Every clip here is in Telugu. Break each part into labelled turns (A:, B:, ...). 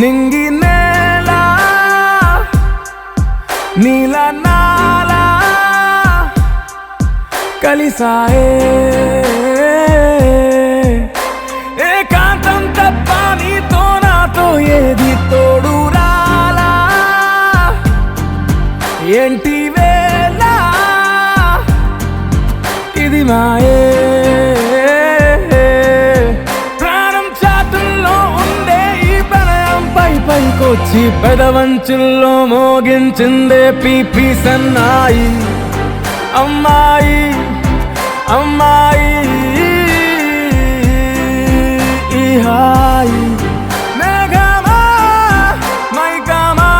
A: నింగి నేల నీల నాల కలిసాయే ఏకాంతం తప్ప నీతో నాతో ఏది తోడు రాలా ఏంటి వేళ ఇది మాయే పైకొచ్చి పెదవంచుల్లో మోగించిందే పీపీ సన్నాయి అమ్మాయి అమ్మాయి ఈ హాయి మేఘమా మైకమా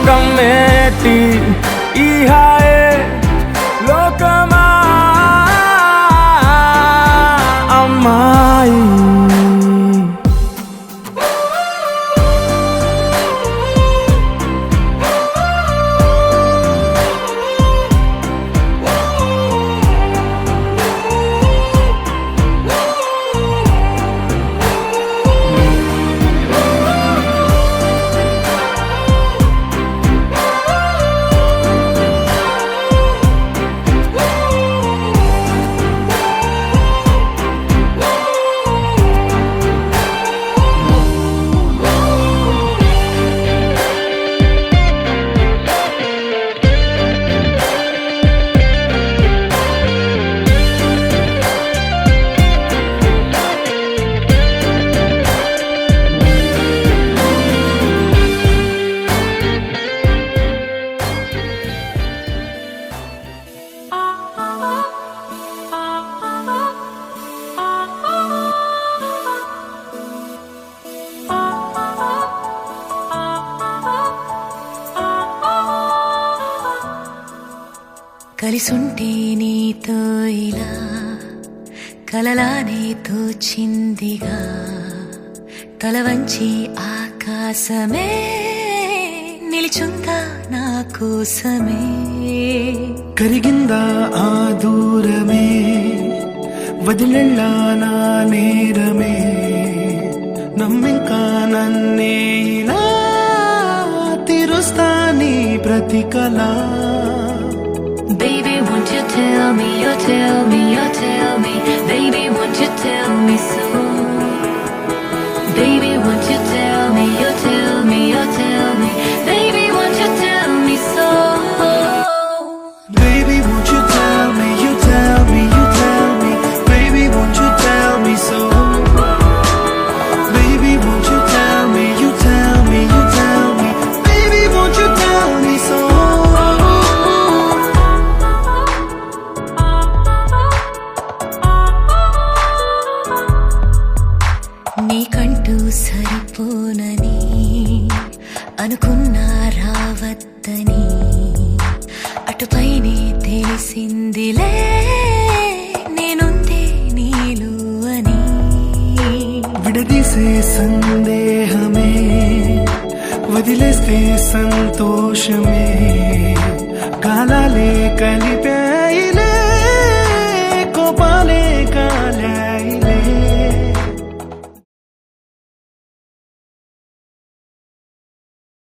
A: కమ్మేటి ఈ హాయే లోకమా అమ్మాయి
B: కలిసుంటే నీతో ఇలా కలలానే తోచిందిగా తల వంచి ఆకాశమే నిలిచుందా నా కోసమే
C: కరిగిందా ఆ దూరమే వదిలెళ్ళా నా నేరమే నమ్మింకా నన్నే ఇలా తీరుస్తా నీ ప్రతికలా
B: Baby, won't you tell me, you tell me, you tell me. Baby, won't you tell me so? Baby, won't you tell me, you tell me, you tell me. Baby, won't you tell me so?
C: Baby, won't you tell me, you tell me, you tell me. Baby, won't you tell me so? Baby, won't you tell me, you tell me, you tell me. Baby, won't you tell me so?
B: నీకంటూ సరిపోనని అనుకున్నా రావద్దని అటుపైనే తెలిసిందిలే నేనుందే నీలు అని
C: విడదీసే సందేహమే వదిలేస్తే సంతోషమే కాలాలే కలిపాయిలే కోపాలే కాలే